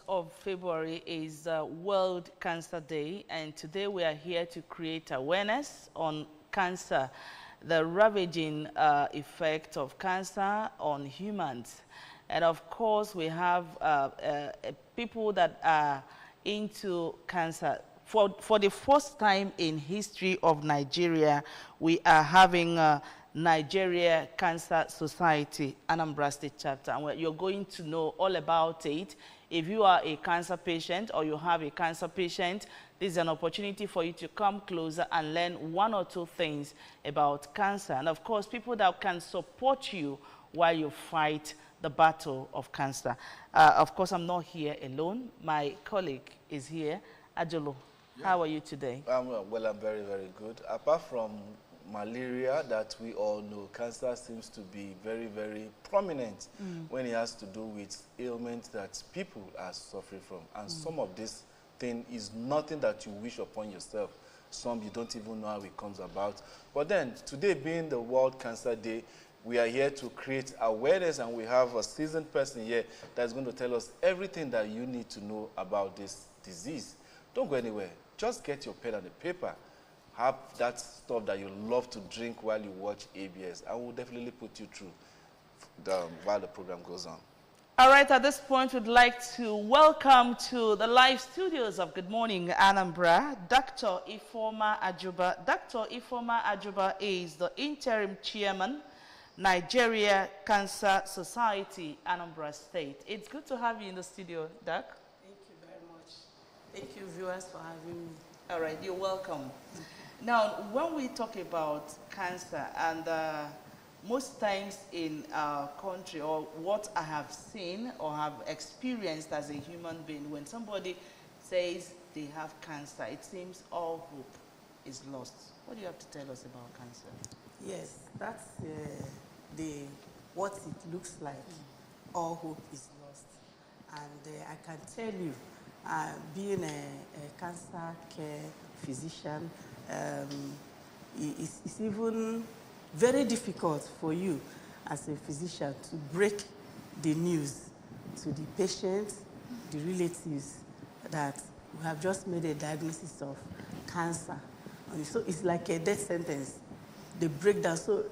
of February is World Cancer Day, and today we are here to create awareness on cancer, the ravaging effect of cancer on humans. And of course, we have people that are into cancer. For the first time in history of Nigeria, we are having Nigeria Cancer Society, Anambra State Chapter, and you're going to know all about it. If you are a cancer patient or you have a cancer patient, this is an opportunity for you to come closer and learn one or two things about cancer. And of course, people that can support you while you fight the battle of cancer. Of course, I'm not here alone. My colleague is here, Ajolo. Yeah. How are you today? Well, I'm very, very good. Apart from malaria that we all know, cancer seems to be very, very prominent when it has to do with ailments that people are suffering from. And some of this thing is nothing that you wish upon yourself. Some you don't even know how it comes about. But then, today being the World Cancer Day, we are here to create awareness, and we have a seasoned person here that's going to tell us everything that you need to know about this disease. Don't go anywhere. Just get your pen and a paper. Have that stuff that you love to drink while you watch ABS. I will definitely put you through while the program goes on. All right, at this point, we'd like to welcome to the live studios of Good Morning Anambra, Dr. Ifeoma Ajuba. Dr. Ifeoma Ajuba is the interim chairman, Nigeria Cancer Society, Anambra State. It's good to have you in the studio, Doc. Thank you very much. Thank you, viewers, for having me. All right, you're welcome. Now, when we talk about cancer, and most times in our country, or what I have seen or have experienced as a human being, when somebody says they have cancer, it seems all hope is lost. What do you have to tell us about cancer? Yes, that's what it looks like. All hope is lost. And I can tell you, being a cancer care physician, it's even very difficult for you as a physician to break the news to the patients, the relatives, that we have just made a diagnosis of cancer. And so it's like a death sentence. They break down. So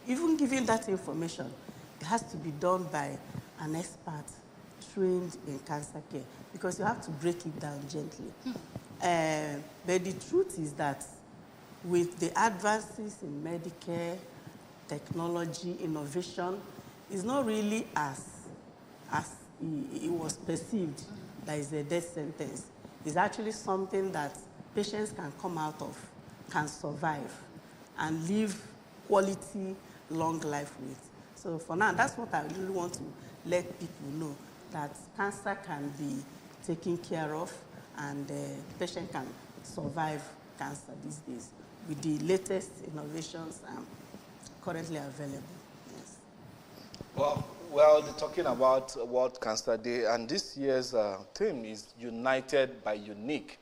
even giving that information, it has to be done by an expert trained in cancer care, because you have to break it down gently. But the truth is that with the advances in Medicare, technology, innovation, it's not really as it was perceived that is a death sentence. It's actually something that patients can come out of, can survive, and live quality, long life with. So for now, that's what I really want to let people know, that cancer can be taken care of, and the patient can survive cancer these days with the latest innovations currently available. Yes. Well, talking about World Cancer Day, and this year's theme is United by Unique.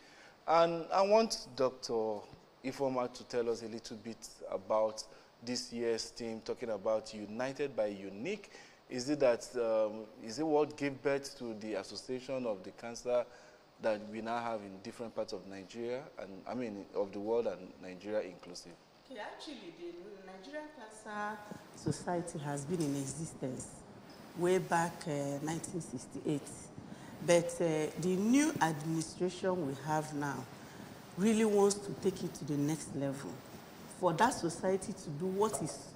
And I want Dr. Ifeoma to tell us a little bit about this year's theme, talking about United by Unique. Is it that, is it what gave birth to the association of the cancer that we now have in different parts of Nigeria, and I mean of the world, and Nigeria inclusive? Okay, actually, the Nigerian Cancer Society has been in existence way back 1968. But the new administration we have now really wants to take it to the next level. For that society to do what it's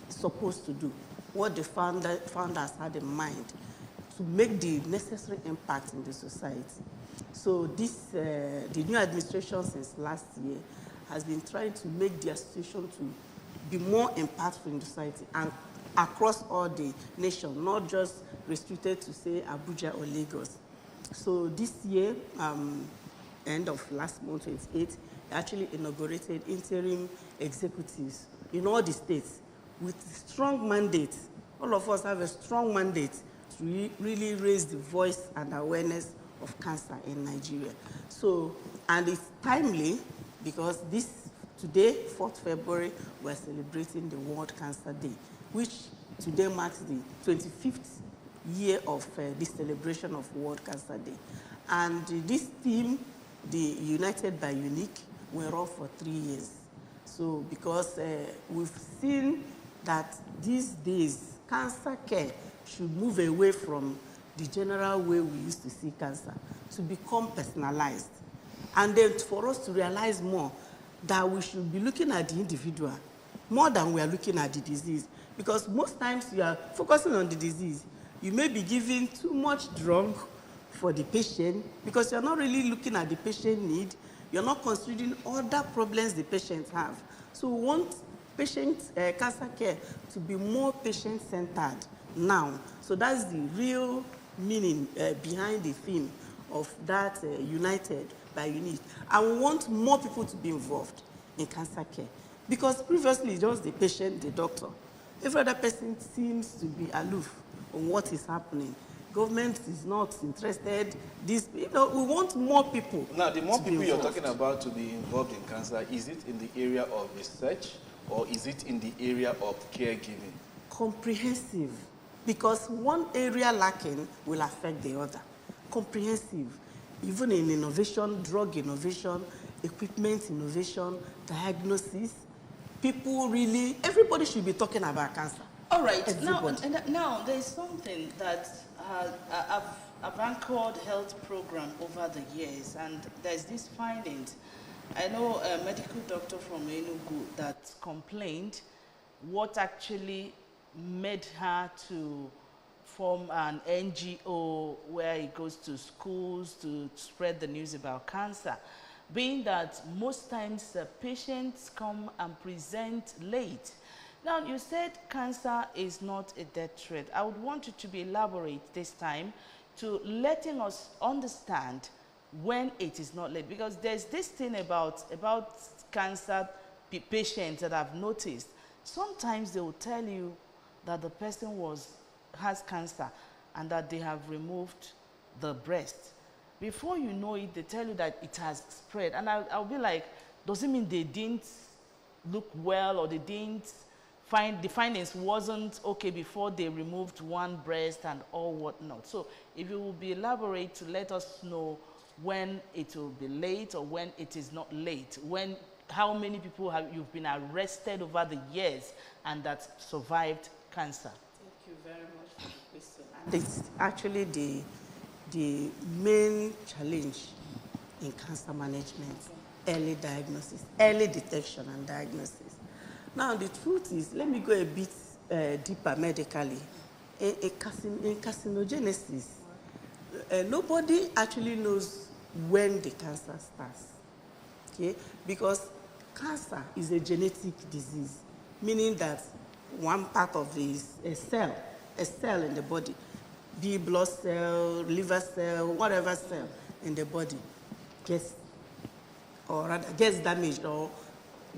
supposed to do, what the founders had in mind, to make the necessary impact in the society. So the new administration since last year has been trying to make the association to be more impactful in the society and across all the nation, not just restricted to, say, Abuja or Lagos. So this year, end of last month, 28, actually inaugurated interim executives in all the states with strong mandates. All of us have a strong mandate to really raise the voice and awareness of cancer in Nigeria. So, and it's timely because today, 4th February, we're celebrating the World Cancer Day, which today marks the 25th year of this celebration of World Cancer Day. And this theme, the United by Unique, were on for 3 years. So because we've seen that these days, cancer care should move away from the general way we used to see cancer to become personalized. And then for us to realize more that we should be looking at the individual more than we are looking at the disease. Because most times you are focusing on the disease. You may be giving too much drug for the patient because you're not really looking at the patient need. You're not considering other problems the patients have. So we want patient cancer care to be more patient-centered now. So that's the real meaning behind the theme of that United by Unique. And we want more people to be involved in cancer care. Because previously, just the patient, the doctor. Every other person seems to be aloof on what is happening. Government is not interested. This, we want more people. Now, the more people you're talking about to be involved in cancer, is it in the area of research or is it in the area of caregiving? Comprehensive. Because one area lacking will affect the other. Comprehensive. Even in innovation, drug innovation, equipment innovation, diagnosis, people really, everybody should be talking about cancer. All right. Now there's something that I've anchored health program over the years, and there's this findings. I know a medical doctor from Enugu that complained what actually made her to form an NGO where he goes to schools to spread the news about cancer, being that most times patients come and present late. Now, you said cancer is not a death threat. I would want you to be elaborate this time to letting us understand when it is not late, because there's this thing about cancer patients that I've noticed. Sometimes they will tell you that the person has cancer and that they have removed the breast. Before you know it, they tell you that it has spread. And I'll be like, does it mean they didn't look well, or they didn't find, the findings wasn't okay before they removed one breast and all whatnot? So if you will be elaborate to let us know when it will be late or when it is not late, when, how many people you've been arrested over the years and that survived cancer? Thank you very much for the question. And it's actually the main challenge in cancer management, early diagnosis, early detection and diagnosis. Now, the truth is, let me go a bit deeper medically. In carcinogenesis, nobody actually knows when the cancer starts, okay? Because cancer is a genetic disease, meaning that one part of it is a cell in the body, be it blood cell, liver cell, whatever cell in the body gets, or rather gets damaged or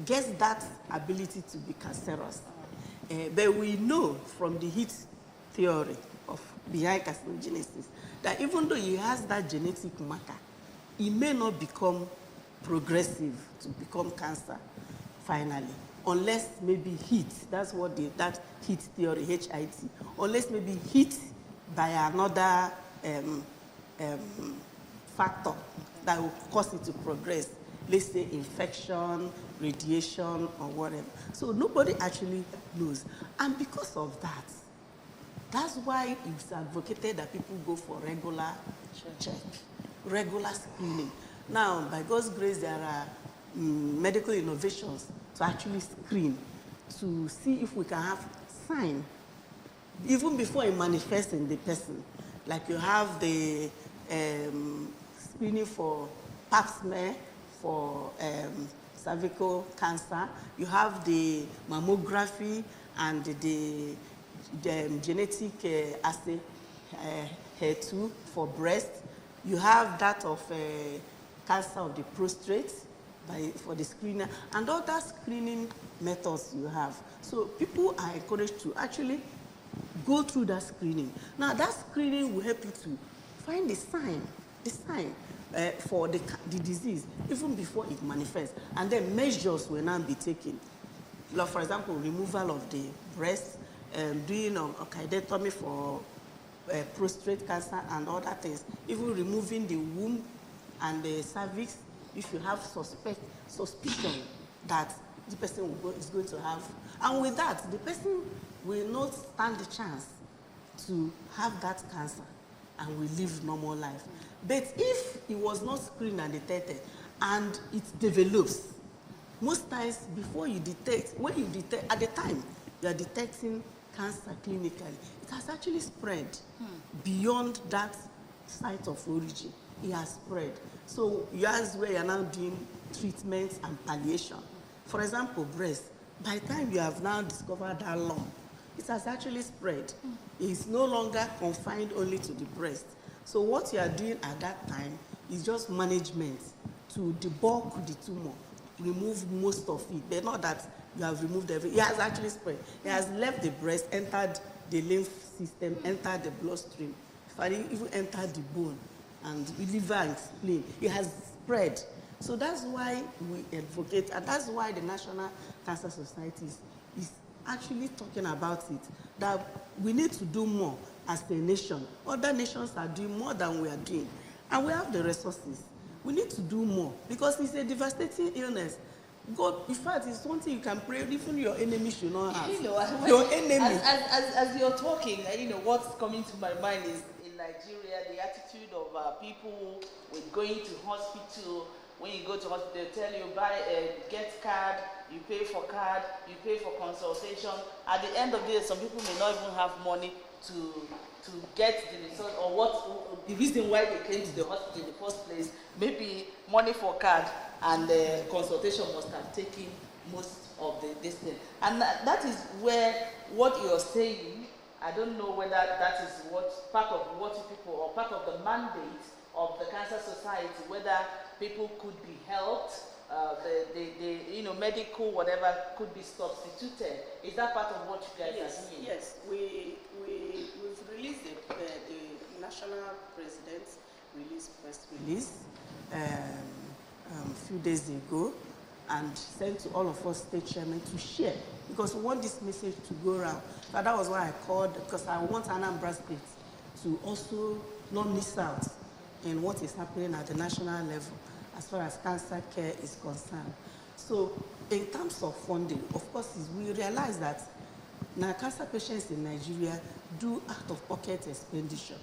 gets that ability to be cancerous. But we know from the heat theory of behind carcinogenesis that even though he has that genetic marker, it may not become progressive to become cancer finally, unless maybe heat. That's what that heat theory, HIT, unless maybe heat by another factor that will cause it to progress. Let's say infection, radiation, or whatever. So nobody actually knows. And because of that, that's why it's advocated that people go for regular check, regular screening. Now, by God's grace, there are medical innovations to actually screen, to see if we can have sign, even before it manifests in the person. Like you have the screening for pap smear, for cervical cancer. You have the mammography and the genetic assay, HER2 for breast. You have that of cancer of the prostate for the screener, and other screening methods you have. So people are encouraged to actually go through that screening. Now that screening will help you to find the sign for the disease even before it manifests, and then measures will now be taken. Like for example, removal of the breast, doing a chydectomy for prostate cancer and other things, even removing the womb and the cervix if you have suspicion that the person is going to have. And with that, the person will not stand the chance to have that cancer and will live normal life. But if it was not screened and detected and it develops, most times before you detect, when you detect, at the time you are detecting cancer clinically, it has actually spread beyond that site of origin. It has spread. So that's where you're now doing treatments and palliation. For example, breast. By the time you have now discovered that lump, it has actually spread. It's no longer confined only to the breast. So what you are doing at that time is just management to debulk the tumor, remove most of it, but not that you have removed everything. It has actually spread. It has left the breast, entered the lymph system, entered the bloodstream, even entered the bone and liver and spleen. It has spread. So that's why we advocate, and that's why the National Cancer Society is actually talking about it, that we need to do more as a nation. Other nations are doing more than we are doing, and we have the resources. We need to do more because it's a devastating illness. God, in fact, it's something you can pray, even your enemy should not have. You know, your enemy. As you're talking, you know, what's coming to my mind is in Nigeria, the attitude of people with going to hospital. When you go to hospital, they tell you, get card, you pay for card, you pay for consultation. At the end of the day, some people may not even have money to get the result, or what the reason why they came to the hospital in the first place. Maybe money for card and consultation must have taken most of the distance. And that is where what you're saying, I don't know whether that is what part of what people, or part of the mandate of the Cancer Society, whether people could be helped, the you know, medical whatever could be substituted. Is that part of what you guys are doing? Yes, we've released the national president released press release a few days ago, and sent to all of us state chairmen to share, because we want this message to go around. So that was why I called, because I want Anambra State to also not miss out in what is happening at the national level as far as cancer care is concerned. So in terms of funding, of course, we realize that now cancer patients in Nigeria do out-of-pocket expenditure.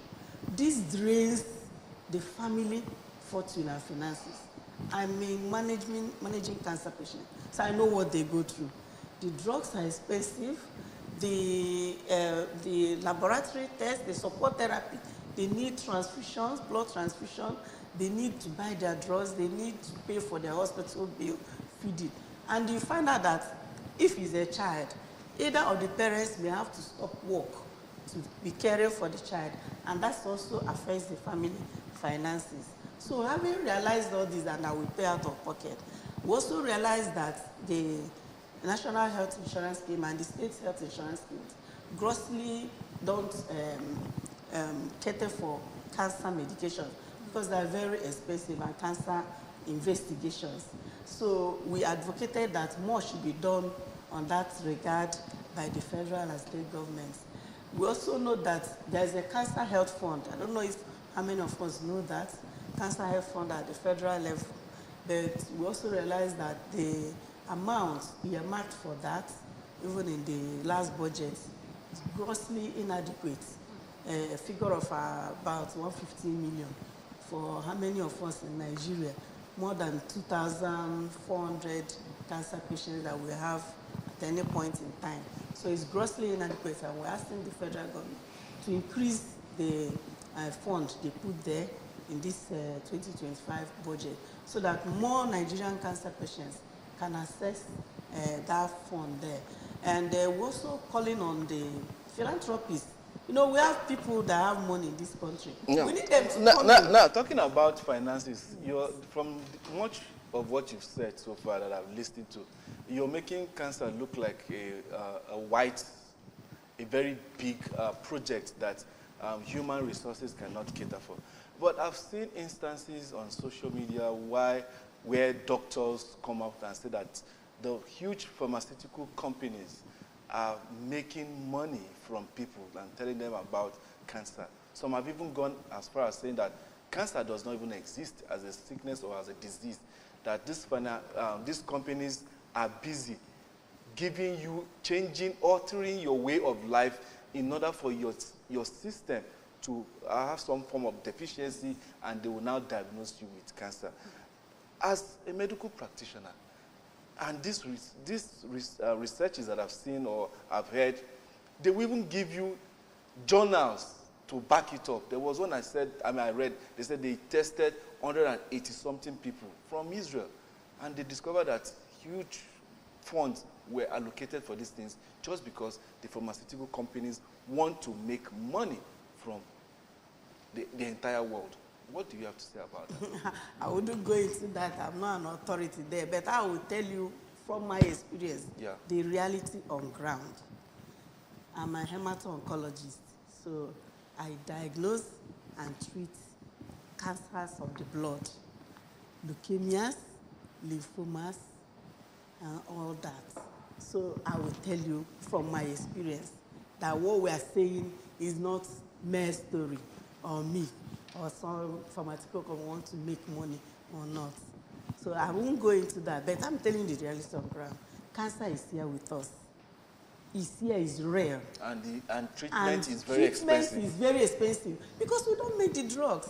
This drains the family fortune and finances. I'm managing cancer patients, so I know what they go through. The drugs are expensive, the laboratory tests, the support therapy, they need transfusions, blood transfusion, they need to buy their drugs, they need to pay for their hospital bill, feeding. And you find out that if it's a child, either of the parents may have to stop work to be caring for the child, and that also affects the family finances. So having realized all this and that we pay out of pocket, we also realized that the National Health Insurance Scheme and the state health insurance schemes grossly don't cater for cancer medications because they're very expensive and cancer investigations. So we advocated that more should be done on that regard by the federal and state governments. We also know that there is a cancer health fund. I don't know if how many of us know that cancer health fund at the federal level, but we also realize that the amount earmarked for that, even in the last budget, is grossly inadequate. A figure of about 150 million for how many of us in Nigeria? More than 2,400 cancer patients that we have at any point in time. So it's grossly inadequate, and we're asking the federal government to increase the fund they put there in this 2025 budget so that more Nigerian cancer patients can access that fund there. And we're also calling on the philanthropists. You know, we have people that have money in this country. Yeah. We need them to come in. Now, talking about finances, from much of what you've said so far that I've listened to, you're making cancer look like a very big project that human resources cannot cater for. But I've seen instances on social media where doctors come out and say that the huge pharmaceutical companies are making money from people and telling them about cancer. Some have even gone as far as saying that cancer does not even exist as a sickness or as a disease, that these companies are busy giving you, changing, altering your way of life in order for your system to have some form of deficiency, and they will now diagnose you with cancer. As a medical practitioner, and these researches that I've seen or I've heard, they will even give you journals to back it up. There was one I read, they said they tested 180-something people from Israel, and they discovered that huge funds were allocated for these things just because the pharmaceutical companies want to make money from the entire world. What do you have to say about that? I wouldn't go into that. I'm not an authority there, but I will tell you from my experience, the reality on ground. I'm a hemato-oncologist, so I diagnose and treat cancers of the blood, leukemias, lymphomas, and all that. So I will tell you from my experience that what we are saying is not mere story or myth or some pharmaceutical company want to make money or not. So I won't go into that, but I'm telling you the reality on ground. Cancer is here with us. It's here, it's rare. And treatment is very expensive. Treatment is very expensive because we don't make the drugs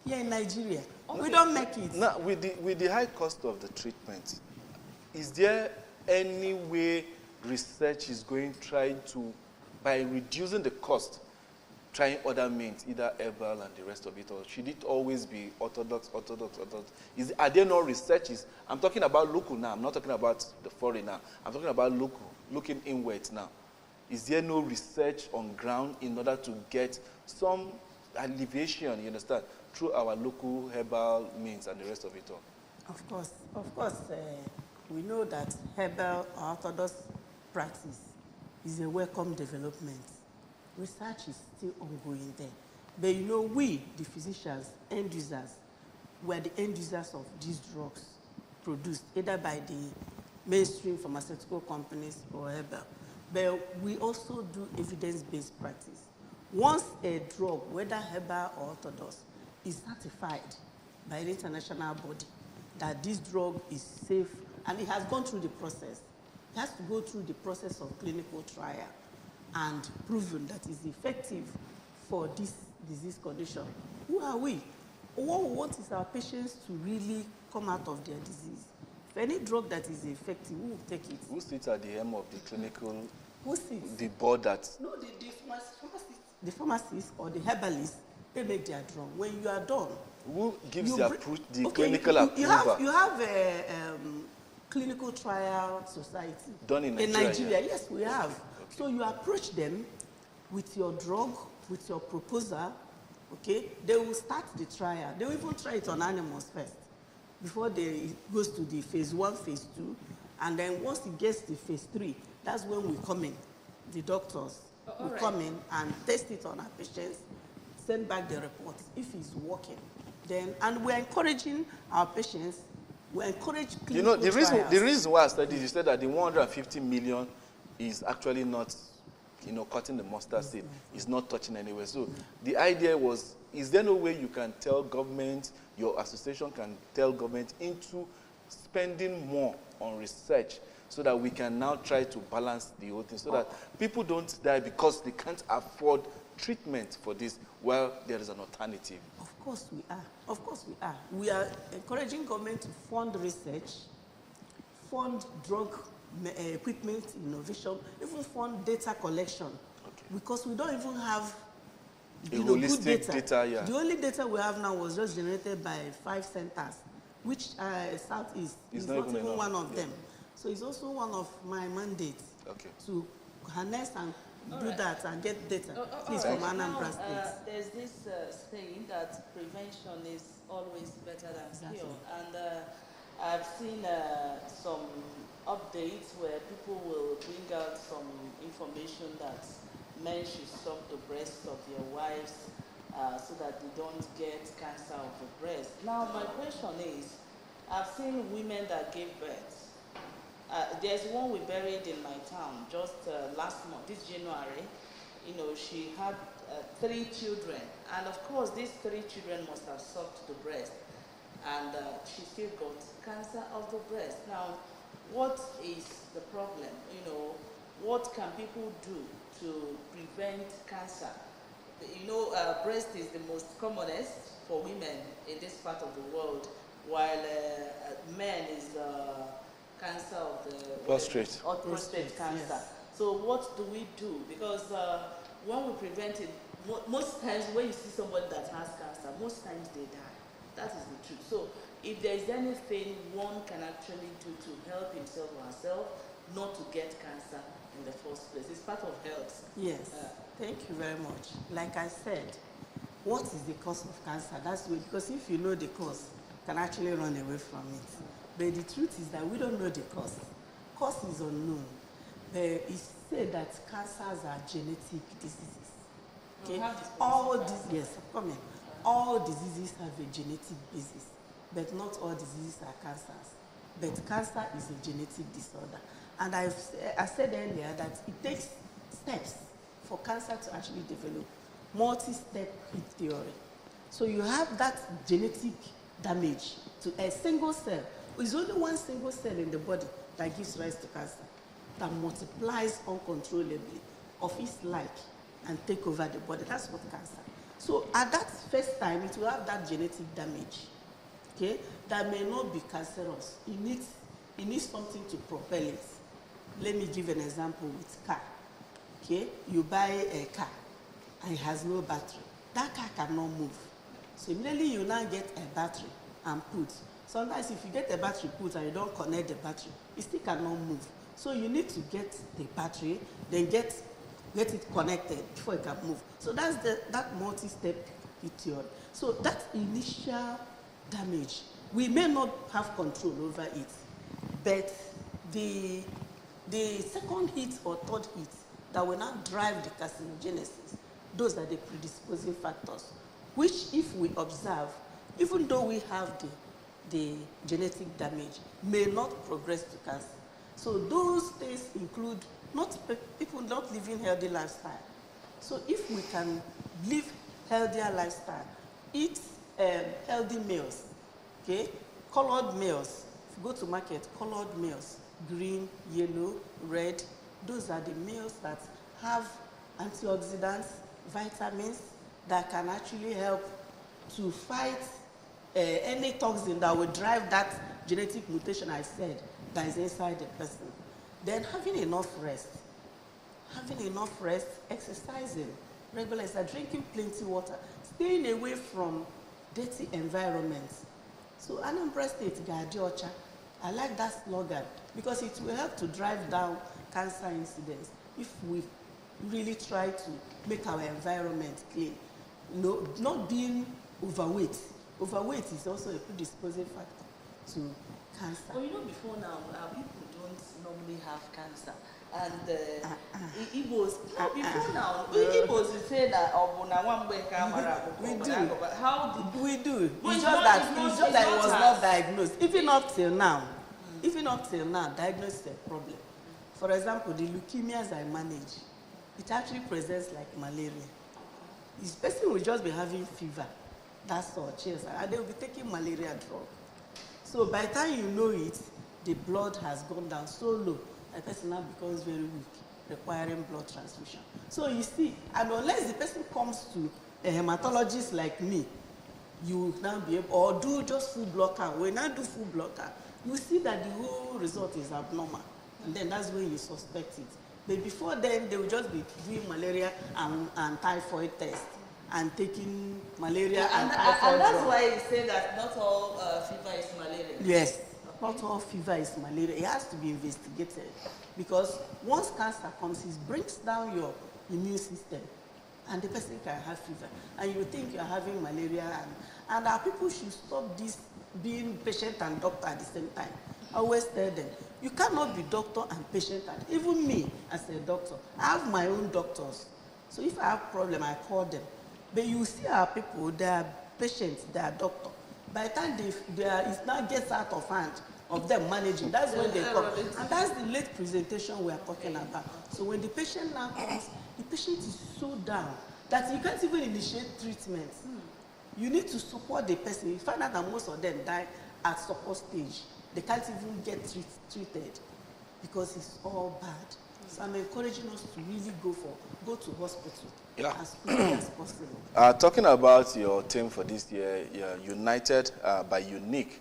here in Nigeria. Okay. We don't make it. Now, with the high cost of the treatment, is there any way research is going trying to, by reducing the cost, trying other means, either herbal and the rest of it, or should it always be orthodox? Are there no researches? I'm talking about local now. I'm not talking about the foreign now. I'm talking about local, looking inwards now. Is there no research on ground in order to get some alleviation, you understand, through our local herbal means and the rest of it all? Of course, we know that herbal or orthodox practice is a welcome development. Research is still ongoing there. But you know, we, the physicians, end users, we're the end users of these drugs produced either by the mainstream pharmaceutical companies or herbal. But we also do evidence-based practice. Once a drug, whether herbal or orthodox, is certified by an international body that this drug is safe and it has gone through the process, it has to go through the process of clinical trial and proven that it's effective for this disease condition. Who are we? What we want is our patients to really come out of their disease. If any drug that is effective, we will take it. Who sits at the helm of the clinical? Who sits? The board that... No, the pharmacist or the herbalist, they make their drug. When you are done... Who gives the clinical approval? You have a clinical trial society. Done in Nigeria? Yes, we have. Okay. So you approach them with your drug, with your proposal, okay? They will start the trial. They will even try it on animals first before it goes to the phase 1, phase 2. And then once it gets to phase 3, that's when we come in. The doctors will come in and test it on our patients, send back the report. If it's working, then, and we're encouraging our patients, we encourage clinical trials. The reason why I studied, you said that the 150 million is actually not, cutting the mustard seed. It's not touching anywhere. So the idea was, is there no way you can tell government, your association can tell government into spending more on research so that we can now try to balance the whole thing, so that people don't die because they can't afford treatment for this, while there is an alternative? Of course we are. Of course we are. We are encouraging government to fund research, fund drug equipment innovation, even fund data collection. Okay. Because we don't even have good data. Yeah. The only data we have now was just generated by 5 centers, which Southeast is not even one of them. So it's also one of my mandates to harness and do that and get data. Please, from Anambra State. There's this saying that prevention is always better than cure. And I've seen some updates where people will bring out some information that men should suck the breasts of their wives so that they don't get cancer of the breast. Now, my question is, I've seen women that gave birth. There's one we buried in my town just last month, this January. She had 3 children. And of course, these 3 children must have sucked the breast. And she still got cancer of the breast. Now, what is the problem? You know, what can people do to prevent cancer? You know, breast is the most commonest for women in this part of the world, while men is cancer of the prostate. Or prostate cancer. Yes. So what do we do? Because when we prevent it, most times when you see somebody that has cancer, most times they die. That is the truth. So if there is anything one can actually do to help himself or herself not to get cancer in the first place, it's part of health. Yes. Thank you very much. Like I said, what is the cause of cancer? That's way, because if you know the cause, you can actually run away from it. But the truth is that we don't know the cause. Cause is unknown. It's said that cancers are genetic diseases. Okay? All diseases have a genetic basis, but not all diseases are cancers. But cancer is a genetic disorder. And I said earlier that it takes steps for cancer to actually develop. Multi-step hit theory. So you have that genetic damage to a single cell. It's only one single cell in the body that gives rise to cancer, that multiplies uncontrollably of its like and take over the body. That's what cancer. So at that first time, it will have that genetic damage, okay, that may not be cancerous. It needs something to propel it. Let me give an example with car. Okay, you buy a car and it has no battery. That car cannot move. So immediately you now get a battery and put. Sometimes if you get a battery put and you don't connect the battery, it still cannot move. So you need to get the battery, then get it connected before it can move. So that's that multi-step theory. So that initial damage, we may not have control over it, but the second hit or third hit that will now drive the carcinogenesis, those are the predisposing factors, which if we observe, even though we have the genetic damage, may not progress to cancer. So those things include people not living healthy lifestyle. So if we can live healthier lifestyle, eat healthy meals, okay, colored meals. If you go to market, colored meals, green, yellow, red, those are the meals that have antioxidants, vitamins that can actually help to fight any toxin that will drive that genetic mutation I said that is inside the person. Then having enough rest, exercising, regular exercise, drinking plenty water, staying away from dirty environments. So Anambra State, Gadiocha, I like that slogan because it will help to drive down cancer incidence if we really try to make our environment clean. No, not being overweight. Overweight is also a predisposing factor to cancer. Well, you know, before now, people don't normally have cancer. And Igbos, before now, Igbos will say that we do. It's just that it was not diagnosed. Even up till now, diagnosis is a problem. For example, the leukemias I manage, it actually presents like malaria. This person will just be having fever, that's all, chills, and they will be taking malaria drug. So by the time you know it, the blood has gone down so low, the person now becomes very weak, requiring blood transfusion. So you see, and unless the person comes to a hematologist like me, you will now be able, or do just full blocker. When I do full blocker, you see that the whole result is abnormal. And then that's when you suspect it. But before then, they will just be doing malaria and typhoid test and taking malaria and typhoid. And that's why you say that not all fever is malaria. Yes, not all fever is malaria. It has to be investigated because once cancer comes, it brings down your immune system and the person can have fever. And you think you're having malaria. And our people should stop this being patient and doctor at the same time. I always tell them, you cannot be doctor and patient. And even me, as a doctor, I have my own doctors. So if I have problem, I call them. But you see our people, they are patients, they are doctor. By the time it now gets out of hand of them managing, that's when they come. And that's the late presentation we are talking about. So when the patient now comes, the patient is so down that you can't even initiate treatment. You need to support the person. You find out that most of them die at support stage. They can't even get treated because it's all bad. So I'm encouraging us to really go to hospital as quickly as possible. Talking about your theme for this year, United by Unique.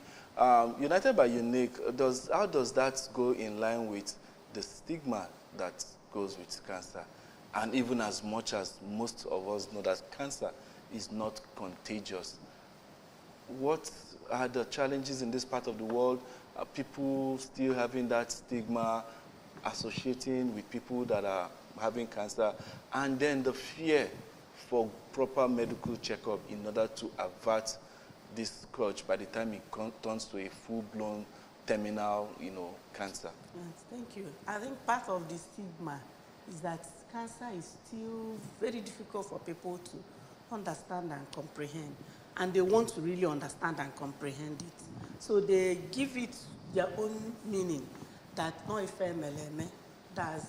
United by Unique, how does that go in line with the stigma that goes with cancer? And even as much as most of us know that cancer is not contagious, what are the challenges in this part of the world? Are people still having that stigma, associating with people that are having cancer, and then the fear for proper medical checkup in order to avert this scourge by the time it turns to a full-blown terminal, cancer? Yes, thank you. I think part of the stigma is that cancer is still very difficult for people to understand and comprehend, and they want to really understand and comprehend it. So they give it their own meaning, that no FMLM, that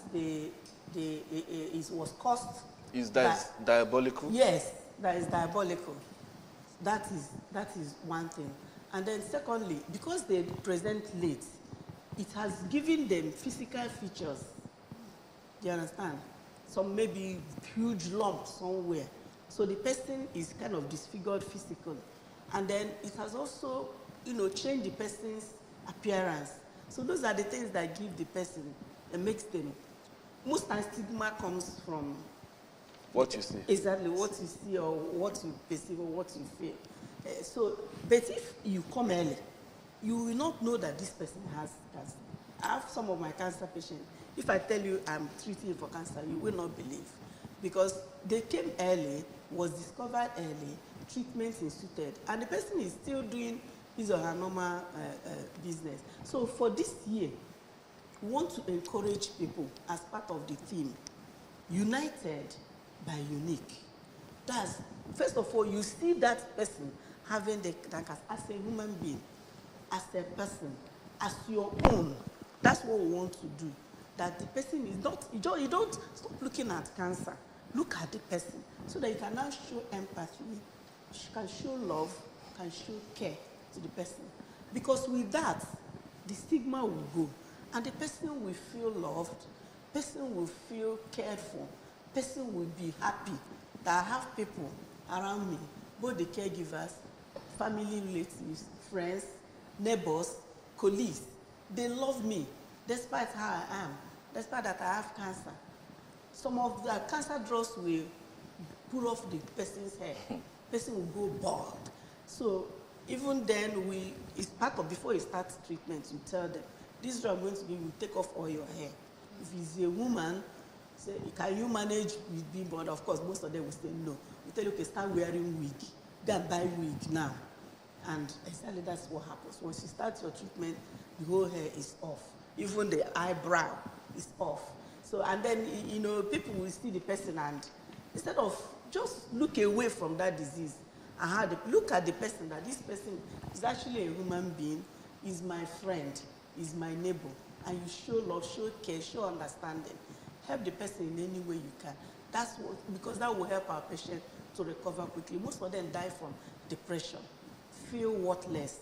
it was caused. Is that diabolical? Yes, that is diabolical. That is one thing. And then secondly, because they present late, it has given them physical features. Do you understand? Some maybe huge lump somewhere. So the person is kind of disfigured physically. And then it has also, changed the person's appearance. So those are the things that give the person, and makes them. Most times stigma comes from what you see. Exactly, what you see or what you perceive or what you feel. But if you come early, you will not know that this person has cancer. I have some of my cancer patients. If I tell you I'm treating for cancer, you will not believe. Because they came early, was discovered early, treatment instituted, and the person is still doing his or her normal business. So for this year, we want to encourage people as part of the theme, United by Unique. That's, first of all, you see that person having the cancer as a human being, as a person, as your own. That's what we want to do. That the person is not, you don't stop looking at cancer. Look at the person so that you can now show empathy, can show love, can show care to the person. Because with that, the stigma will go and the person will feel loved, person will feel cared for, person will be happy that I have people around me, both the caregivers, family relatives, friends, neighbors, colleagues. They love me despite how I am, despite that I have cancer. Some of the cancer drugs will pull off the person's hair. Person will go bald. So even then, it's part of, before you start treatment, you tell them, this drug I'm going to give you, take off all your hair. If it's a woman, say, can you manage with being born? Of course, most of them will say no. We tell you, okay, start wearing wig. Go and buy wig now. And exactly that's what happens. Once you start your treatment, the whole hair is off. Even the eyebrow is off. So, and then, people will see the person, and instead of just look away from that disease, and look at the person, that this person is actually a human being, is my friend, is my neighbor, and you show love, show care, show understanding. Help the person in any way you can. That's what, because that will help our patient to recover quickly. Most of them die from depression, feel worthless,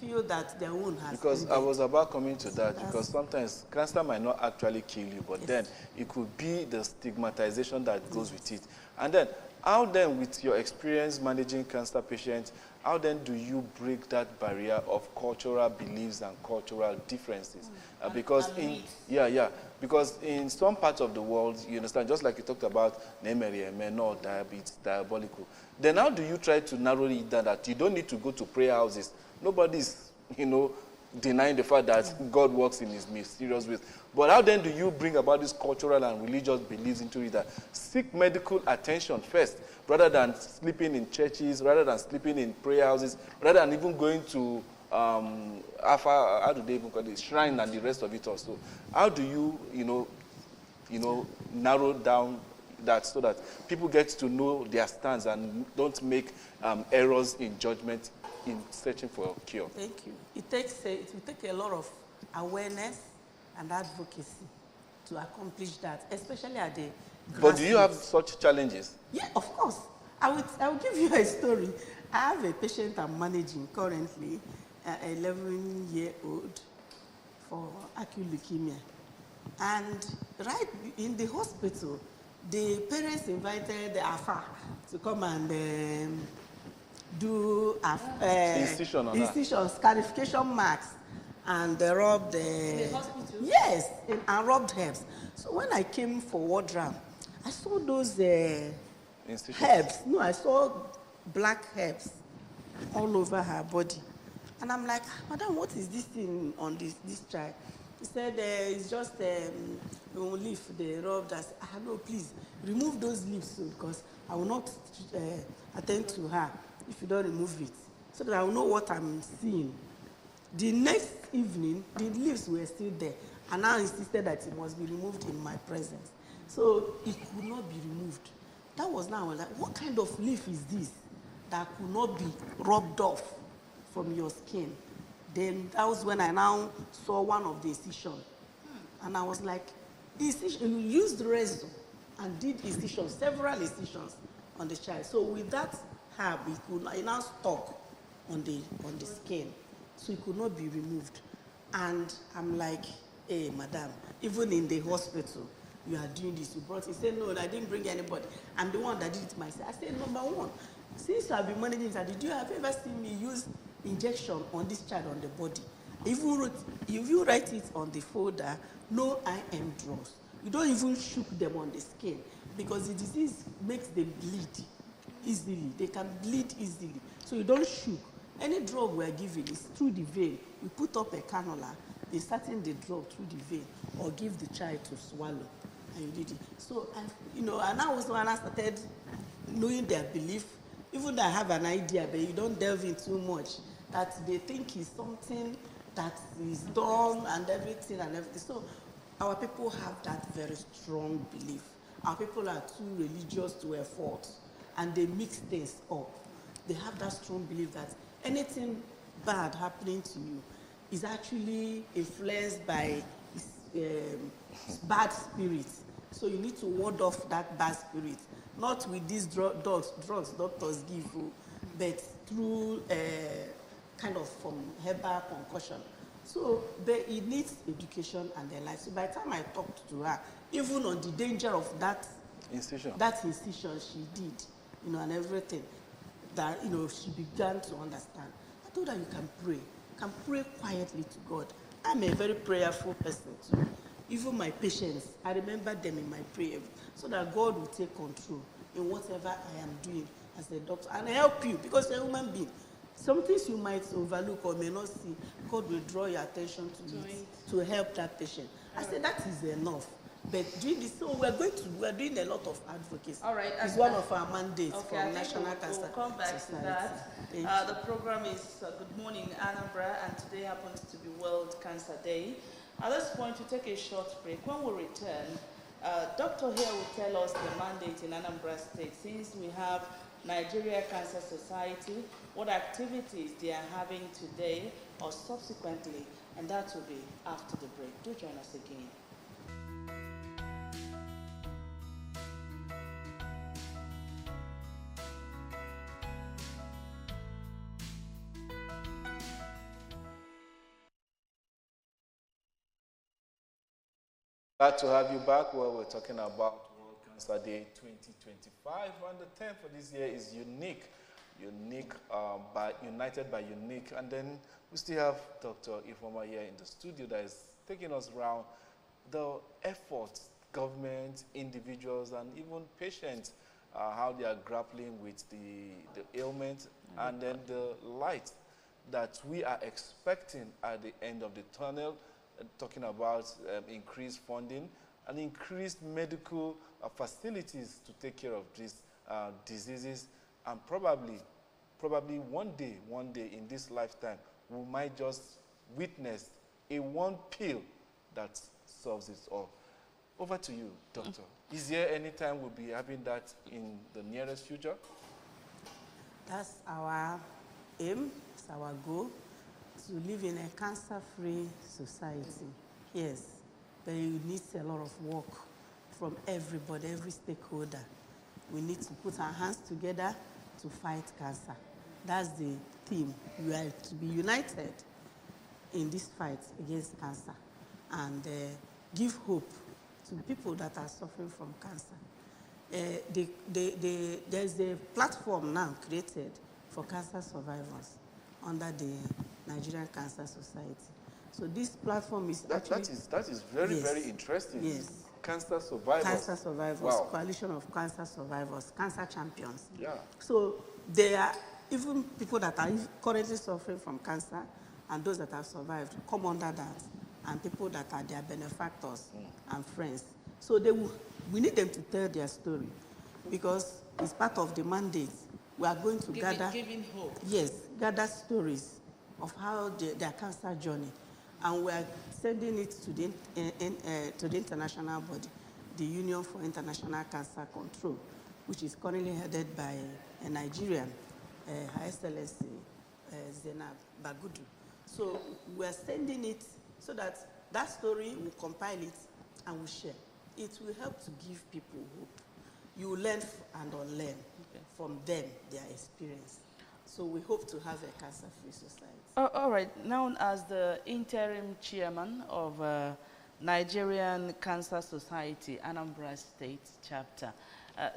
feel that their own has Because ended. I was about coming to that, because sometimes cancer might not actually kill you, but then it could be the stigmatization that goes with it. And then, how then, with your experience managing cancer patients, how then do you break that barrier of cultural beliefs and cultural differences? Because because in some parts of the world, you understand, just like you talked about no diabetes, diabolical. Then how do you try to narrow it down that you don't need to go to prayer houses? Nobody's, denying the fact that God works in his mysterious ways. But how then do you bring about this cultural and religious beliefs into it, that seek medical attention first, rather than sleeping in churches, rather than sleeping in prayer houses, rather than even going to how do they even call it, shrine and the rest of it also? How do you, narrow down that so that people get to know their stance and don't make errors in judgment in searching for a cure? Thank you. It will take a lot of awareness and advocacy to accomplish that, especially at the But do you have such challenges? Yeah, of course. I will give you a story. I have a patient I'm managing currently, 11-year-old for acute leukemia. And right in the hospital, the parents invited the AFA to come and do incision, scarification marks, and they rubbed the... In the hospital? Yes, and rubbed herbs. So when I came for ward round, I saw those herbs. No, I saw black herbs all over her body. And I'm like, Madam, what is this thing on this child? He said, it's just a leaf they rubbed. I said, no, please, remove those leaves because I will not attend to her if you don't remove it, so that I will know what I'm seeing. The next evening, the leaves were still there, and now insisted that it must be removed in my presence. So it could not be removed. That was now, I was like, what kind of leaf is this that could not be rubbed off from your skin? Then that was when I now saw one of the incisions. And I was like, you used resin and did incisions, several incisions on the child. So with that herb, it now stuck on the skin. So it could not be removed. And I'm like, hey, madam, even in the hospital, you are doing this. You brought it. He said, no, I didn't bring anybody. I'm the one that did it myself. I said, number one, since I've been managing that, did you have ever seen me use injection on this child on the body? If you write it on the folder, no IM drugs. You don't even shook them on the skin because the disease makes them bleed easily. They can bleed easily. So you don't shook. Any drug we're giving is through the vein. We put up a cannula, inserting the drug through the vein, or give the child to swallow. And you did it. So, and I was when I started knowing their belief, even though I have an idea, but you don't delve in too much, that they think is something that is done and everything. So our people have that very strong belief. Our people are too religious to a fault, and they mix things up. They have that strong belief that anything bad happening to you is actually influenced by bad spirits. So you need to ward off that bad spirit, not with these drugs doctors give you, but through kind of from herbal concussion. So it needs education and their life. So by the time I talked to her, even on the danger of that incision she did, and everything, that she began to understand. I told her you can pray quietly to God. I'm a very prayerful person too. Even my patients, I remember them in my prayer, so that God will take control in whatever I am doing as a doctor and help you, because you're a human being. Some things you might overlook or may not see, God will draw your attention to it to help that patient. I said that is enough. But doing this, so we're doing a lot of advocacy. All right. It's one of our mandates for National Cancer We'll come back Society. to that. The program is Good Morning Anambra, and today happens to be World Cancer Day. At this point, we take a short break. When we return, Dr. here will tell us the mandate in Anambra State, since we have Nigeria Cancer Society, what activities they are having today or subsequently, and that will be after the break. Do join us again. Glad to have you back. Well, we're talking about World Cancer Day 2025, and the theme for this year is unique, united by unique. And then we still have Dr. Ifoma here in the studio that is taking us around the efforts, government, individuals, and even patients, how they are grappling with the ailment, and then the light that we are expecting at the end of the tunnel. Talking about increased funding and increased medical facilities to take care of these diseases, and probably one day in this lifetime, we might just witness a one pill that solves it all. Over to you, Doctor. Is there any time we'll be having that in the nearest future? That's our aim, it's our goal, to live in a cancer-free society. Yes, but it needs a lot of work. from everybody, every stakeholder. We need to put our hands together to fight cancer. That's the theme. We are to be united in this fight against cancer and give hope to people that are suffering from cancer. There's a platform now created for cancer survivors under the Nigerian Cancer Society. So this platform is that is very, yes, very interesting. Yes. Cancer survivors. Cancer survivors, wow. Coalition of Cancer Survivors, cancer champions. Yeah. So there are even people that are currently suffering from cancer and those that have survived come under that, and people that are their benefactors and friends. So we need them to tell their story because it's part of the mandate. We are going to giving hope. Yes, gather stories of how their cancer journey. And we are sending it to the international body, the Union for International Cancer Control, which is currently headed by a Nigerian, Her Excellency Zainab Bagudu. So we are sending it so that that story will compile it and we share. It will help to give people hope. You learn and unlearn from them, their experience. So we hope to have a cancer-free society. All right. Now, as the interim chairman of Nigerian Cancer Society, Anambra State chapter,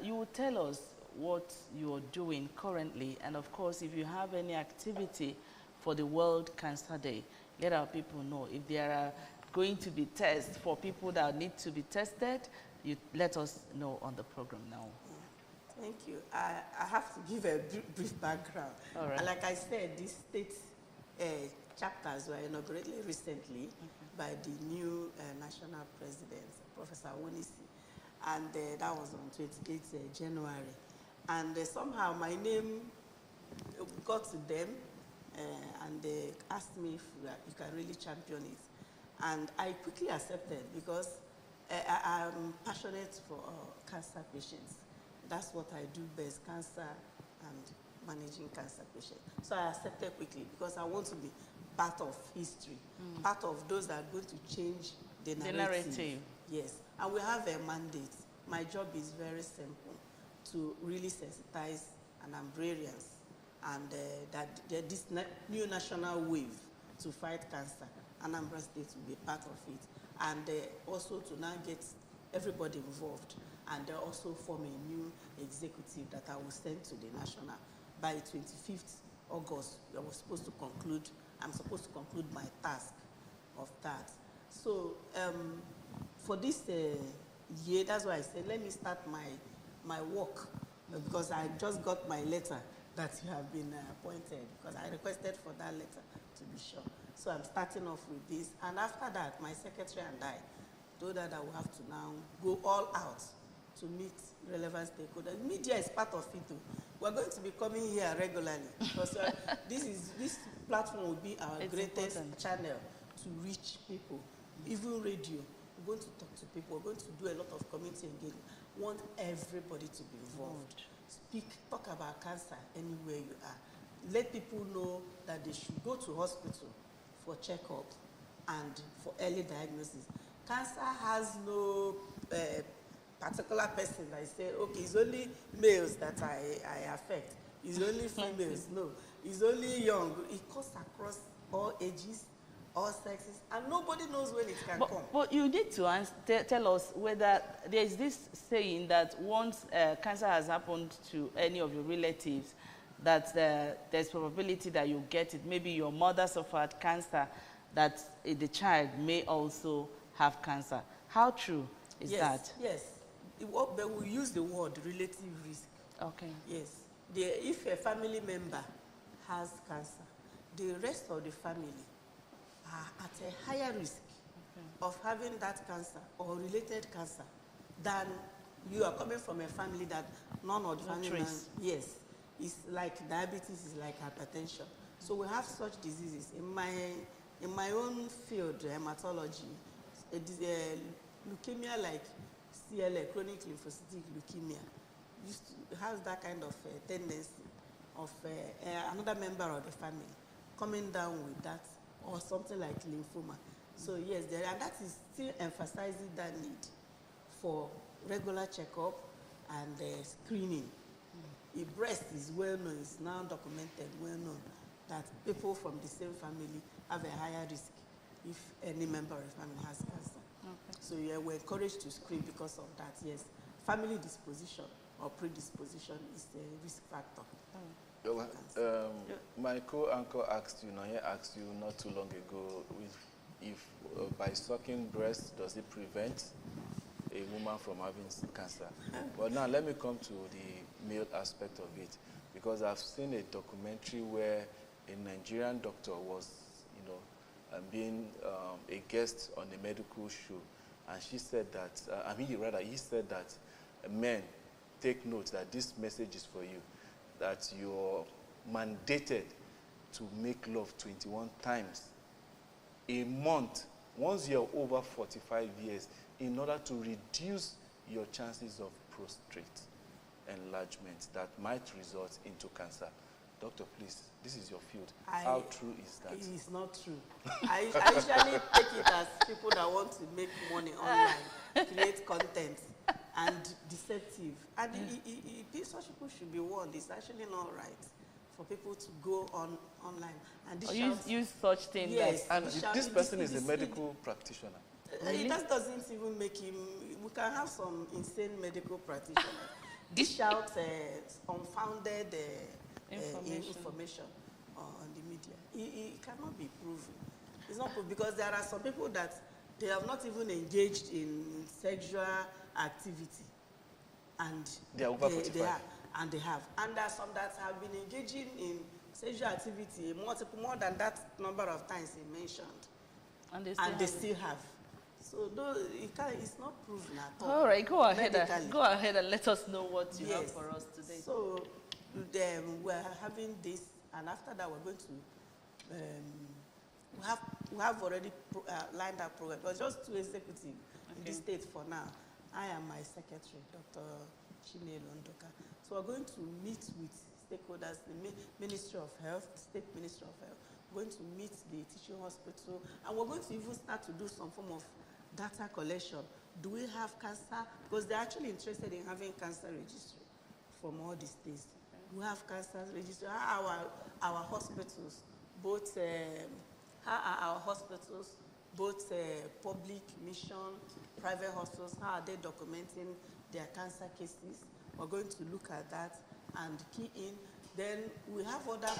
you will tell us what you're doing currently, and of course, if you have any activity for the World Cancer Day, let our people know. If there are going to be tests for people that need to be tested, you let us know on the program now. Thank you. I have to give a brief background. All right. Like I said, these state chapters were inaugurated recently by the new national president, Professor Wonisi, and that was on 28th January. And somehow my name got to them, and they asked me if you can really champion it. And I quickly accepted because I'm passionate for cancer patients. That's what I do best, cancer and managing cancer patients. So I accepted quickly because I want to be part of history, part of those that are going to change the narrative. Yes, and we have a mandate. My job is very simple, to really sensitize Anambrarians and that this new national wave to fight cancer, Anambra State will be part of it. And also to now get everybody involved and also form a new executive that I will send to the national. By 25th August, I'm supposed to conclude my task of that. So for this year, that's why I said, let me start my work because I just got my letter that you have been appointed because I requested for that letter to be sure. So I'm starting off with this. And after that, my secretary and I told her that we have to now go all out to meet relevant stakeholders. Media is part of it too. We're going to be coming here regularly because this platform will be our greatest channel to reach people. Even radio, we're going to talk to people. We're going to do a lot of community engagement. We want everybody to be involved. Talk about cancer anywhere you are. Let people know that they should go to hospital for checkup and for early diagnosis. Cancer has no particular person that say, okay, it's only males that I affect. It's only females. No, it's only young. It cuts across all ages, all sexes, and nobody knows when it can come. But you need to tell us whether there is this saying that once cancer has happened to any of your relatives, that there's probability that you get it. Maybe your mother suffered cancer, that the child may also have cancer. How true is that? Yes. But we use the word relative risk. Okay. Yes. If a family member has cancer, the rest of the family are at a higher risk of having that cancer or related cancer than you are coming from a family that none of the family members. Yes. It's like diabetes, is like hypertension. So we have such diseases. In my own field, hematology, leukemia like CLA, chronic lymphocytic leukemia, has that kind of tendency of another member of the family coming down with that, or something like lymphoma. So yes, and that is still emphasizing that need for regular checkup and screening. A breast is well known, it's now documented, well known, that people from the same family have a higher risk if any member of the family has cancer. Okay. So yeah, we're encouraged to screen because of that, yes. Family disposition or predisposition is a risk factor. My co-anchor asked you, Nanya asked you not too long ago, if by sucking breast, does it prevent a woman from having cancer? But now let me come to the male aspect of it, because I've seen a documentary where a Nigerian doctor was, being a guest on a medical show, and she said that, he said that men, take note that this message is for you, that you're mandated to make love 21 times a month once you're over 45 years in order to reduce your chances of prostate enlargement that might result into cancer. Doctor, please, this is your field. How true is that? It is not true. I usually take it as people that want to make money online, create content, and deceptive. And such people should be warned. It's actually not right for people to go online. And use such things. Yes. And this person is a medical practitioner. It just doesn't even make him. We can have some insane medical practitioners dish out unfounded information on the media. It cannot be proven. It's not proven because there are some people that they have not even engaged in sexual activity, and they are over 45. And there are some that have been engaging in sexual activity more than that number of times he mentioned, and they still have. So it's not proven at all. All right, go ahead and let us know what you have for us today. So we're having this, and after that we're going to we have already lined up program. But just two executives in the state for now. I am my secretary, Dr. Chinelo Ndoka. So we're going to meet with stakeholders, the Ministry of Health, State Ministry of Health. We're going to meet the teaching hospital, and we're going to even start to do some form of data collection. Do we have cancer? Because they're actually interested in having cancer registry from all the states. We have cancer registry. How are our hospitals, both public, mission, private hospitals, how are they documenting their cancer cases? We're going to look at that and key in. Then we have other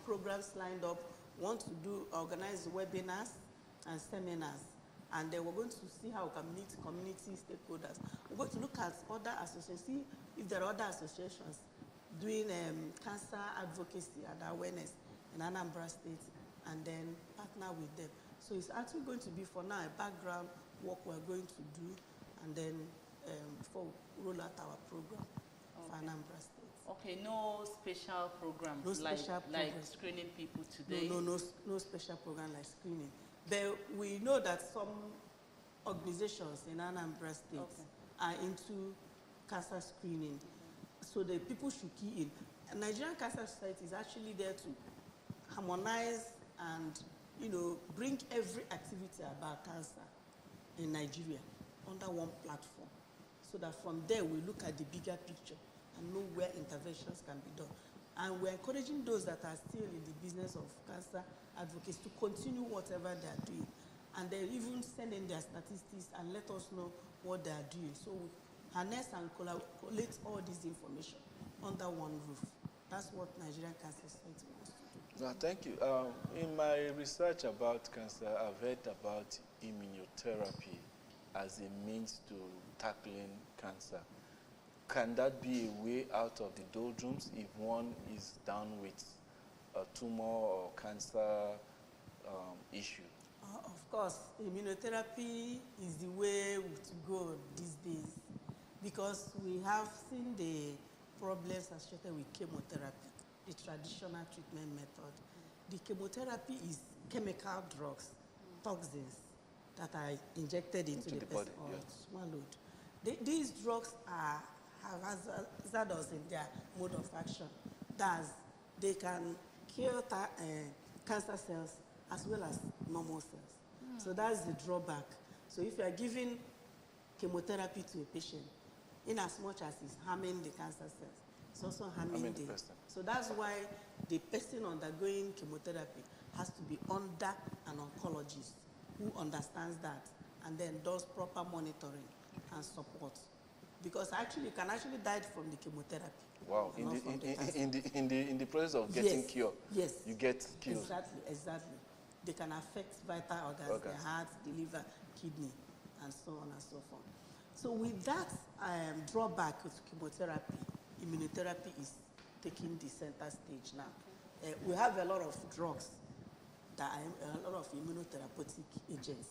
programs lined up. We want to organize webinars and seminars. And then we're going to see how we can meet community stakeholders. We're going to look at other associations, see if there are other associations doing cancer advocacy and awareness in Anambra State, and then partner with them. So it's actually going to be, for now, a background work we're going to do, and then before we roll out our program for Anambra State. Okay, no special program, like screening people today? No special program like screening. But we know that some organizations in Anambra State are into cancer screening. So the people should key in. And Nigerian Cancer Society is actually there to harmonize and bring every activity about cancer in Nigeria under one platform. So that from there we look at the bigger picture and know where interventions can be done. And we're encouraging those that are still in the business of cancer advocates to continue whatever they are doing. And they even send in their statistics and let us know what they are doing. So we harness and collate all this information under one roof. That's what Nigerian Cancer Society wants to do. No, thank you. In my research about cancer, I've heard about immunotherapy as a means to tackling cancer. Can that be a way out of the doldrums if one is down with a tumor or cancer issue? Of course, immunotherapy is the way to go these days, because we have seen the problems associated with chemotherapy, the traditional treatment method. The chemotherapy is chemical drugs, toxins, that are injected into the body or swallowed. These drugs have hazardous in their mode of action. Thus, they can kill cancer cells as well as normal cells. So that's the drawback. So if you are giving chemotherapy to a patient, in as much as it's harming the cancer cells, it's also harming the person. So that's why the person undergoing chemotherapy has to be under an oncologist who understands that and then does proper monitoring and support. Because actually, you can actually die from the chemotherapy. Wow, in the process of getting cured, yes, you get killed. Exactly. They can affect vital organs, the heart, the liver, kidney, and so on and so forth. So with that drawback with chemotherapy, immunotherapy is taking the center stage now. We have a lot of drugs, that are a lot of immunotherapeutic agents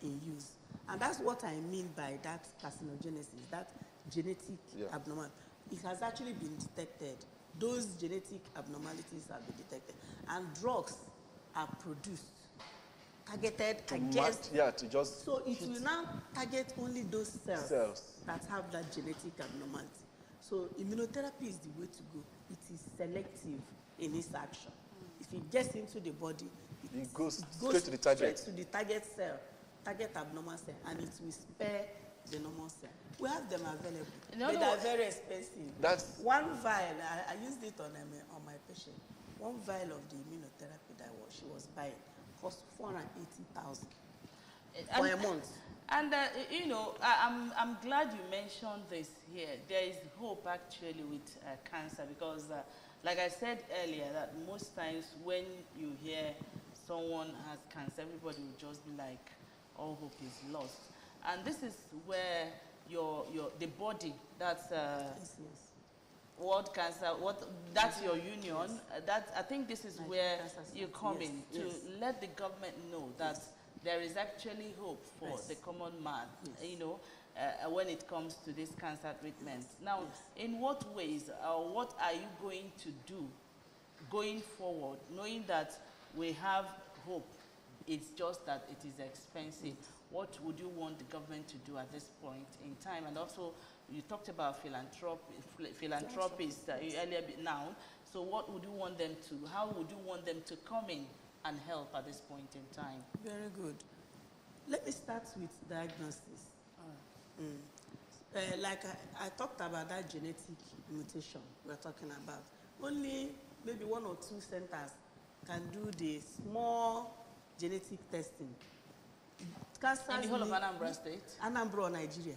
in use. And that's what I mean by that carcinogenesis, that genetic abnormality. It has actually been detected. Those genetic abnormalities have been detected. And drugs are produced, targeted against. To just. So it will now target only those cells that have that genetic abnormality. So immunotherapy is the way to go. It is selective in its action. If it gets into the body, it goes straight to the target. Straight to the target cell, target abnormal cell, and it will spare the normal cell. We have them available. No, but they are very expensive. That's one vial. I used it on my patient. One vial of the immunotherapy that she was buying cost 480,000 for a month. And you know, I'm glad you mentioned this here. There is hope actually with cancer because, like I said earlier, that most times when you hear someone has cancer, everybody will just be like, all hope is lost. And this is where the body, that's World Cancer, that's your union. I think this is where you come in to let the government know that there is actually hope for the common man, you know, when it comes to this cancer treatment. Now, in what ways, what are you going to do going forward, knowing that we have hope? It's just that it is expensive. What would you want the government to do at this point in time? And also, you talked about philanthropists earlier now. So what would you want them to, how would you want them to come in and help at this point in time? Very good. Let me start with diagnosis. Like I talked about that genetic mutation we're talking about. Only maybe 1 or 2 centers can do the small genetic testing. Cancer in the whole of Anambra State? Anambra, Nigeria.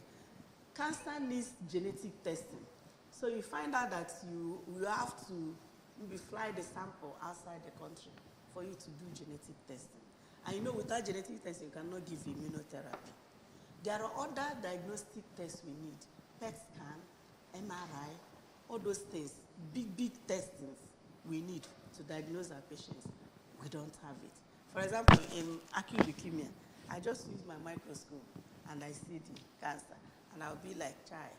Cancer needs genetic testing. So you find out that you have to maybe fly the sample outside the country for you to do genetic testing. And you know, without genetic testing, you cannot give immunotherapy. There are other diagnostic tests we need. PET scan, MRI, all those things, big testings we need to diagnose our patients. We don't have it. For example, in acute leukemia, I just use my microscope and I see the cancer. And I'll be like, child,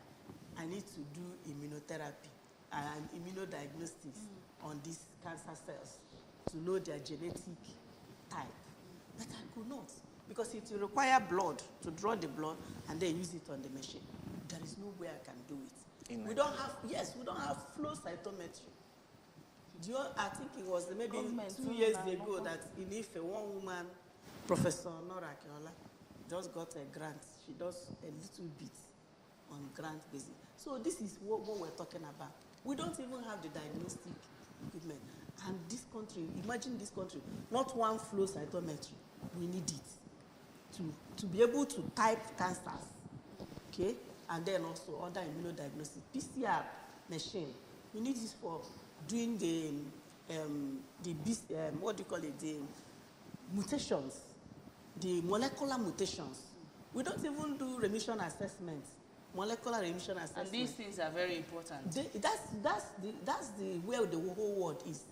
I need to do immunotherapy and immunodiagnostics on these cancer cells to know their genetic type. But I could not, because it will require blood to draw the blood and then use it on the machine. There is no way I can do it. We don't have flow cytometry. I think it was maybe 2 years ago that in Ife, one woman, Professor Nora Keola, just got a grant. She does a little bit on grant basis. So this is what we're talking about. We don't even have the diagnostic equipment. And this country, imagine this country, not one flow cytometry. We need it to be able to type cancers, okay? And then also other immunodiagnostic. PCR machine, we need this for doing the what do you call it, the mutations, the molecular mutations. We don't even do remission assessments, molecular remission assessment. And these things are very important. That's the where the whole world is.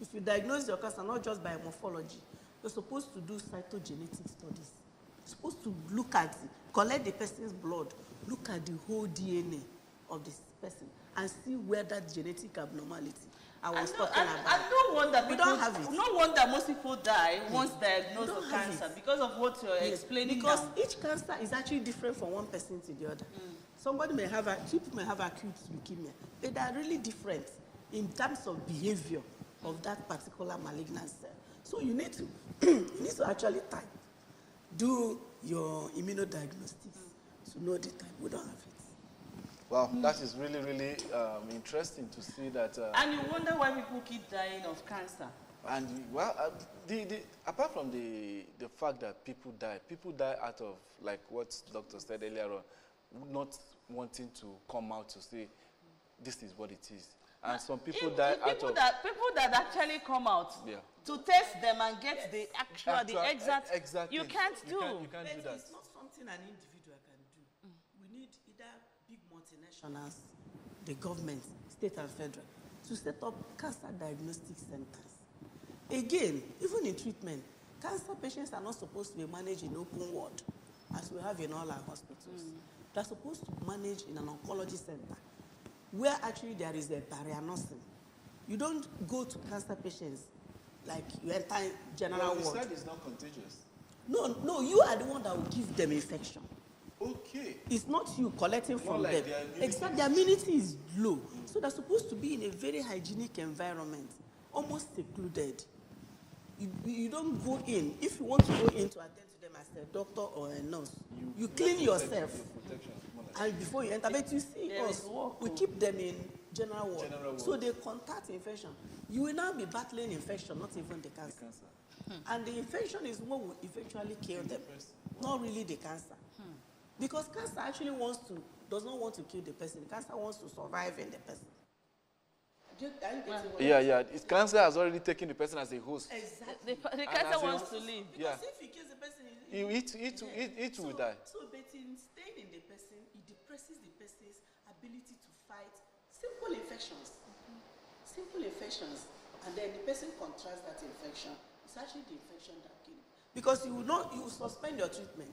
If you diagnose your cancer not just by morphology, you're supposed to do cytogenetic studies. You're supposed to look at, collect the person's blood, look at the whole DNA of this person, and see where that genetic abnormality I was talking about. And no wonder we don't have it. No wonder most people die once diagnosed with cancer because of what you're explaining. Because now. Each cancer is actually different from one person to the other. Somebody may have people may have acute leukemia, but they are really different in terms of behavior of that particular malignant cell. So you need to actually do your immunodiagnostics. So to know the time. We don't have it. Wow, that is really, really interesting to see that. And you wonder why people keep dying of cancer. And well, apart from the fact that people die out of, like what Doctor said earlier on, not wanting to come out to say, this is what it is. And some people die out of... People that actually come out to test them and get the exact... Exactly. You can't do. You can't do that. It's not something an individual can do. We need either big multinationals, the government, state and federal, to set up cancer diagnostic centers. Again, even in treatment, cancer patients are not supposed to be managed in open ward, as we have in all our hospitals. They're supposed to manage in an oncology center, where actually there is a barrier nursing. You don't go to cancer patients like you enter general ward. You said it's not contagious. No, you are the one that will give them infection. Okay. It's not you collecting from like them. Exactly, their immunity is low. So they're supposed to be in a very hygienic environment, almost secluded. You don't go in. If you want to go in to attend to them as a doctor or a nurse, you clean yourself. And before you enter, but you see us, we keep them in general ward. So they contact infection. You will now be battling infection, not even the cancer. And the infection is what will eventually kill them, not really the cancer. Because cancer actually does not want to kill the person. The cancer wants to survive in the person. Yeah. Cancer has already taken the person as a host. Exactly. The cancer wants to live. Because if it kills the person, it will die. So, but in staying in the person, it depresses the person's ability to fight simple infections. Simple infections. And then the person contracts that infection. It's actually the infection that kills. Because you will suspend your treatment.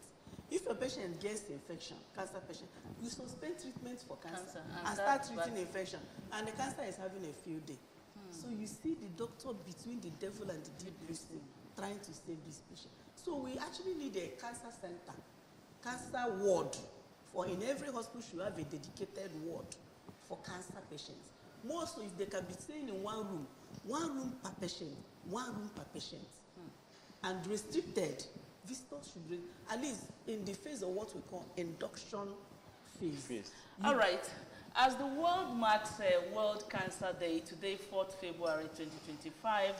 If a patient gets infection, cancer patient, you suspend treatment for cancer and start treating infection. And the cancer is having a field day. So you see the doctor between the devil and the deep blue sea trying to save this patient. So we actually need a cancer center, cancer ward. For in every hospital should have a dedicated ward for cancer patients. More so if they can be staying in one room per patient, and restricted. Visitors should bring, at least in the phase of what we call induction phase. All right. As the world marks World Cancer Day, today, 4th February 2025,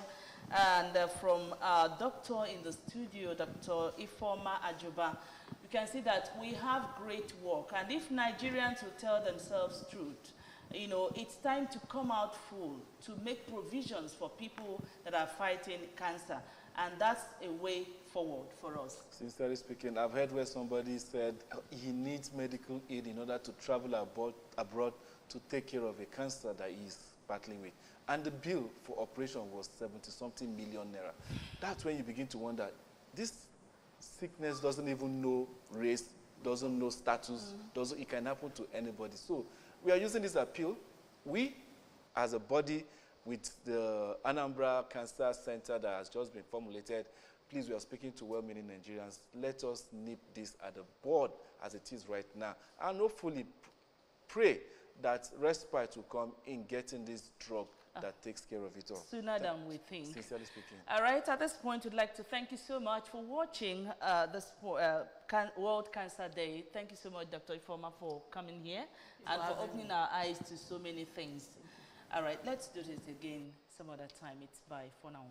and from our doctor in the studio, Dr. Ifeoma Ajuba, you can see that we have great work. And if Nigerians will tell themselves truth, you know, it's time to come out full, to make provisions for people that are fighting cancer. And that's a way forward for us. Sincerely speaking, I've heard where somebody said he needs medical aid in order to travel abroad to take care of a cancer that he's battling with. And the bill for operation was 70-something million naira. That's when you begin to wonder, this sickness doesn't even know race, doesn't know status, it can happen to anybody. So we are using this appeal. We, as a body, with the Anambra Cancer Center that has just been formulated, please, we are speaking to well-meaning Nigerians. Let us nip this at the bud as it is right now. And hopefully pray that respite will come in getting this drug that takes care of it all. Sooner than we think. Sincerely speaking. All right, at this point, we'd like to thank you so much for watching this World Cancer Day. Thank you so much, Dr. Ifeoma, for coming here and for opening our eyes to so many things. All right, let's do this again some other time. It's bye for now.